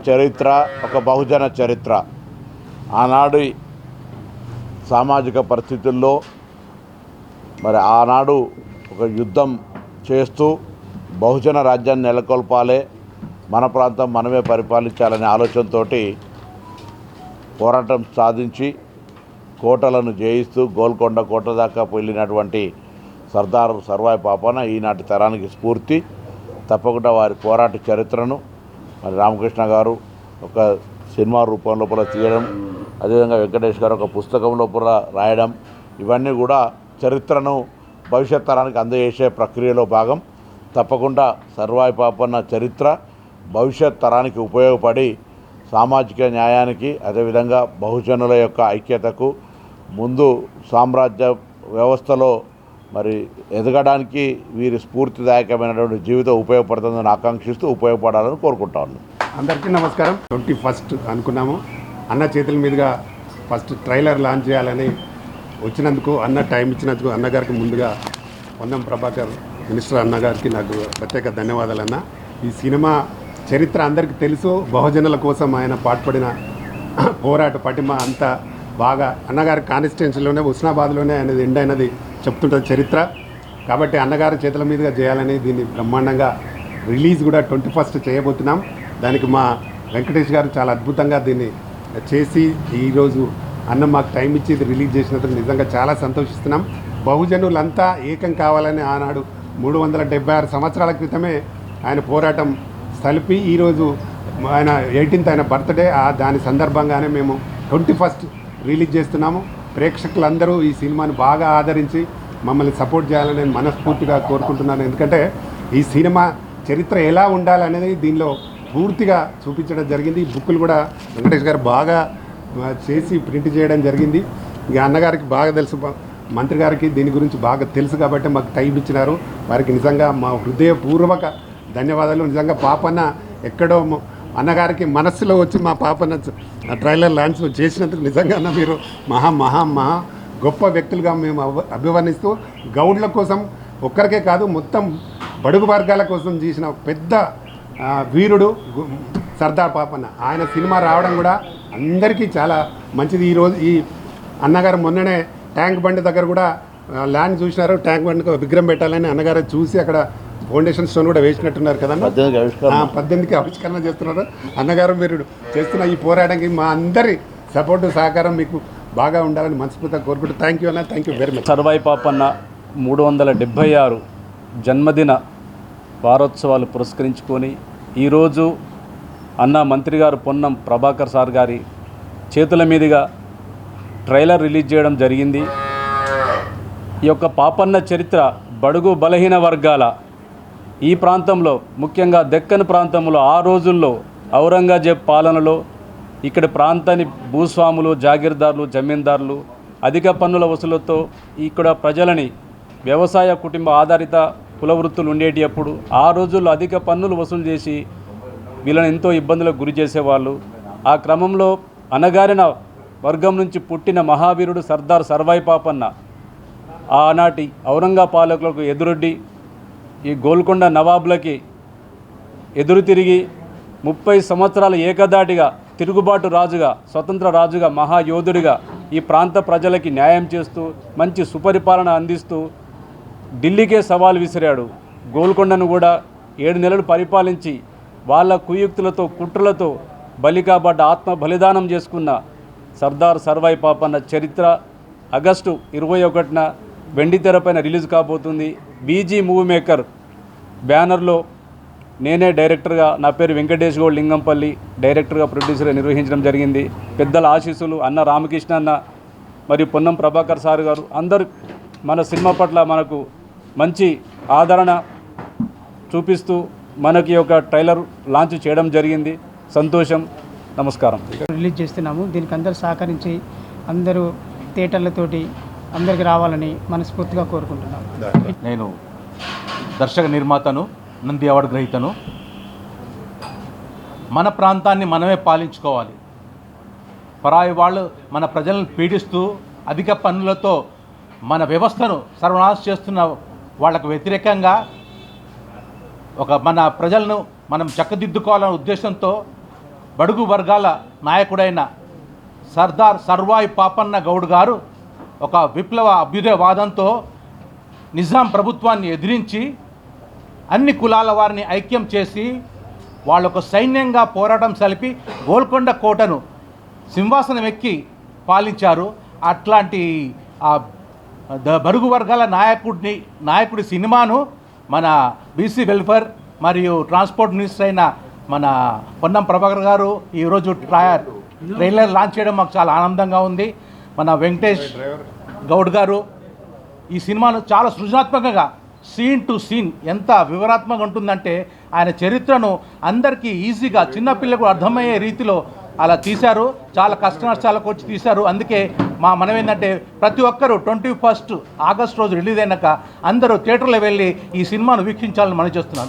చరిత్ర ఒక బహుజన చరిత్ర. ఆనాడు సామాజిక పరిస్థితుల్లో మరి ఆనాడు ఒక యుద్ధం చేస్తూ బహుజన రాజ్యాన్ని నెలకొల్పాలి, మన ప్రాంతం మనమే పరిపాలించాలనే ఆలోచనతో పోరాటం సాధించి కోటలను జయిస్తూ గోల్కొండ కోట దాకా వెళ్ళినటువంటి సర్దార్ సర్వాయి పాపన్న ఈనాటి తరానికి స్ఫూర్తి. తప్పకుండా వారి పోరాట చరిత్రను మరి రామకృష్ణ గారు ఒక సినిమా రూపం లోపల తీయడం, అదేవిధంగా వెంకటేష్ గారు ఒక పుస్తకం లోపల రాయడం, ఇవన్నీ కూడా చరిత్రను భవిష్యత్ తరానికి అందజేసే ప్రక్రియలో భాగం. తప్పకుండా సర్వాయి పాపన్న చరిత్ర భవిష్యత్ తరానికి ఉపయోగపడి సామాజిక న్యాయానికి, అదేవిధంగా బహుజనుల యొక్క ఐక్యతకు, ముందు సామ్రాజ్య వ్యవస్థలో మరి ఎదగడానికి వీరి స్ఫూర్తిదాయకమైనటువంటి జీవితం ఉపయోగపడుతుందని ఆకాంక్షిస్తూ ఉపయోగపడాలని కోరుకుంటాను. అందరికీ నమస్కారం. 21st అనుకున్నాము, అన్న చేతుల మీదుగా ఫస్ట్ ట్రైలర్ లాంచ్ చేయాలని వచ్చినందుకు, అన్న టైం ఇచ్చినందుకు అన్నగారికి ముందుగా పొన్నం ప్రభాకర్ మినిస్టర్ అన్నగారికి నాకు ప్రత్యేక ధన్యవాదాలు. అన్న, ఈ సినిమా చరిత్ర అందరికీ తెలుసు. బహుజనుల కోసం ఆయన పాటుపడిన పోరాట పటిమ అంతా బాగా అన్నగారి కాన్స్టిట్యున్సీలోనే, హుస్నాబాద్లోనే ఆయన ఎండ్ అయినది చెప్తుంటుంది చరిత్ర. కాబట్టి అన్నగారి చేతుల మీదుగా చేయాలని దీన్ని బ్రహ్మాండంగా రిలీజ్ కూడా 21st చేయబోతున్నాం. దానికి మా వెంకటేష్ గారు చాలా అద్భుతంగా దీన్ని చేసి ఈరోజు అన్న మాకు టైం ఇచ్చి ఇది రిలీజ్ చేసినందుకు నిజంగా చాలా సంతోషిస్తున్నాం. బహుజనులంతా ఏకం కావాలని ఆనాడు 376 సంవత్సరాల క్రితమే ఆయన పోరాటం సలిపి ఈరోజు ఆయన 18th ఆయన బర్త్డే, దాని సందర్భంగానే మేము 21st రిలీజ్ చేస్తున్నాము. ప్రేక్షకులందరూ ఈ సినిమాని బాగా ఆదరించి మమ్మల్ని సపోర్ట్ చేయాలని నేను మనస్ఫూర్తిగా కోరుకుంటున్నాను. ఎందుకంటే ఈ సినిమా చరిత్ర ఎలా ఉండాలనేది దీనిలో పూర్తిగా చూపించడం జరిగింది. ఈ బుక్కులు కూడా వెంకటేష్ గారు బాగా చేసి ప్రింట్ చేయడం జరిగింది. ఇక అన్నగారికి బాగా తెలుసు, మంత్రి గారికి దీని గురించి బాగా తెలుసు కాబట్టి మాకు టైం ఇచ్చినారు. వారికి నిజంగా మా హృదయపూర్వక ధన్యవాదాలు. నిజంగా పాపన్న ఎక్కడో అన్నగారికి మనస్సులో వచ్చి మా పాపన్న ట్రైలర్ లాంచ్ చేసినందుకు నిజంగా మీరు మహా మహా మహా గొప్ప వ్యక్తులుగా మేము అభివర్ణిస్తూ, గౌడ్ల కోసం ఒక్కరికే కాదు మొత్తం బడుగు వర్గాల కోసం చేసిన పెద్ద వీరుడు సర్దార్ పాపన్న. ఆయన సినిమా రావడం కూడా అందరికీ చాలా మంచిది. ఈరోజు ఈ అన్నగారు మొన్ననే ట్యాంక్ బండ్ దగ్గర కూడా ల్యాండ్ చూసినారు. ట్యాంక్ బండ్కి విగ్రహం పెట్టాలని అన్నగారు చూసి అక్కడ ఫౌండేషన్ స్టోన్ కూడా వేసినట్టున్నారు కదా. 18కి ఆవిష్కరణ చేస్తున్నారు. అన్నగారు మీరు చేస్తున్న ఈ పోరాటానికి మా అందరి సపోర్టు సహకారం మీకు బాగా ఉండాలని మనస్ఫూర్తిగా కోరుకుంటూ థ్యాంక్ యూ అన్న, thank you very much. Sarvai Papanna 376 జన్మదిన వారోత్సవాలు పురస్కరించుకొని ఈరోజు అన్న మంత్రి గారు పొన్నం ప్రభాకర్ సార్ గారి చేతుల మీదుగా ట్రైలర్ రిలీజ్ చేయడం జరిగింది. ఈ యొక్క పాపన్న చరిత్ర బడుగు బలహీన వర్గాల ఈ ప్రాంతంలో, ముఖ్యంగా దక్కన్ ప్రాంతంలో ఆ రోజుల్లో ఔరంగజేబ్ పాలనలో ఇక్కడ ప్రాంతాన్ని భూస్వాములు, జాగీర్దారులు, జమీందారులు అధిక పన్నుల వసూలతో ఇక్కడ ప్రజలని వ్యవసాయ కుటుంబ ఆధారిత కుల వృత్తులు ఉండేటప్పుడు ఆ రోజుల్లో అధిక పన్నులు వసూలు చేసి వీళ్ళని ఎంతో ఇబ్బందులకు గురి చేసేవాళ్ళు. ఆ క్రమంలో అణగారిన వర్గం నుంచి పుట్టిన మహావీరుడు సర్దార్ సర్వాయి పాపన్న ఆనాటి ఔరంగా పాలకులకు ఎదురొడ్డి ఈ గోల్కొండ నవాబులకి ఎదురు తిరిగి 30 సంవత్సరాల ఏకదాటిగా తిరుగుబాటు రాజుగా, స్వతంత్ర రాజుగా, మహాయోధుడిగా ఈ ప్రాంత ప్రజలకి న్యాయం చేస్తూ మంచి సుపరిపాలన అందిస్తూ ఢిల్లీకే సవాల్ విసిరాడు. గోల్కొండను కూడా 7 నెలలు పరిపాలించి వాళ్ళ కుయుక్తులతో, కుట్రలతో బలికాబడ్డ, ఆత్మ బలిదానం చేసుకున్న సర్దార్ సర్వాయి పాపన్న చరిత్ర ఆగస్టు 21న వెండితెరపైన రిలీజ్ కాబోతుంది. బీజీ మూవీ మేకర్ బ్యానర్లో నేనే డైరెక్టర్గా, నా పేరు వెంకటేష్ గౌడ్ లింగంపల్లి, డైరెక్టర్గా, ప్రొడ్యూసర్గా నిర్వహించడం జరిగింది. పెద్దల ఆశీస్సులు అన్న రామకృష్ణ అన్న మరియు పొన్నం ప్రభాకర్ సార్ గారు అందరూ మన సినిమా పట్ల మనకు మంచి ఆదరణ చూపిస్తూ మనకి ఒక ట్రైలర్ లాంచ్ చేయడం జరిగింది. సంతోషం. నమస్కారం. రిలీజ్ చేస్తున్నాము. దీనికి అందరూ సహకరించి అందరూ థియేటర్లతోటి అందరికి రావాలని మనస్ఫూర్తిగా కోరుకుంటున్నాను. నేను దర్శక నిర్మాతను, నంది అవార్డు గ్రహీతను. మన ప్రాంతాన్ని మనమే పాలించుకోవాలి. పరాయి వాళ్ళు మన ప్రజలను పీడిస్తూ అధిక పన్నులతో మన వ్యవస్థను సర్వనాశం చేస్తున్న వాళ్ళకు వ్యతిరేకంగా మన ప్రజలను మనం చక్కదిద్దుకోవాలనే ఉద్దేశంతో బడుగు వర్గాల నాయకుడైన సర్దార్ సర్వాయి పాపన్న గౌడ్ గారు ఒక విప్లవ అభ్యుదయవాదంతో నిజాం ప్రభుత్వాన్ని ఎదిరించి అన్ని కులాల వారిని ఐక్యం చేసి వాళ్ళొక సైన్యంగా పోరాటం సలిపి గోల్కొండ కోటను సింహాసనం ఎక్కి పాలించారు. అట్లాంటి బడుగు వర్గాల నాయకుడి సినిమాను మన బీసీ వెల్ఫేర్ మరియు ట్రాన్స్పోర్ట్ మినిస్టర్ అయిన మన పొన్నం ప్రభాకర్ గారు ఈరోజు ట్రైలర్ లాంచ్ చేయడం మాకు చాలా ఆనందంగా ఉంది. మన వెంకటేష్ గౌడ్ గారు ఈ సినిమాను చాలా సృజనాత్మకంగా సీన్ టు సీన్ ఎంత వివరాత్మకంగా ఉంటుందంటే ఆయన చరిత్రను అందరికీ ఈజీగా చిన్నపిల్లకు అర్థమయ్యే రీతిలో అలా తీశారు. చాలా కష్ట నష్టాలకు వచ్చి తీశారు. అందుకే మా మనం ఏంటంటే ప్రతి ఒక్కరూ 21 ఆగస్టు రోజు రిలీజ్ అయినాక అందరూ థియేటర్లో వెళ్ళి ఈ సినిమాను వీక్షించాలని మనం చేస్తున్నాను.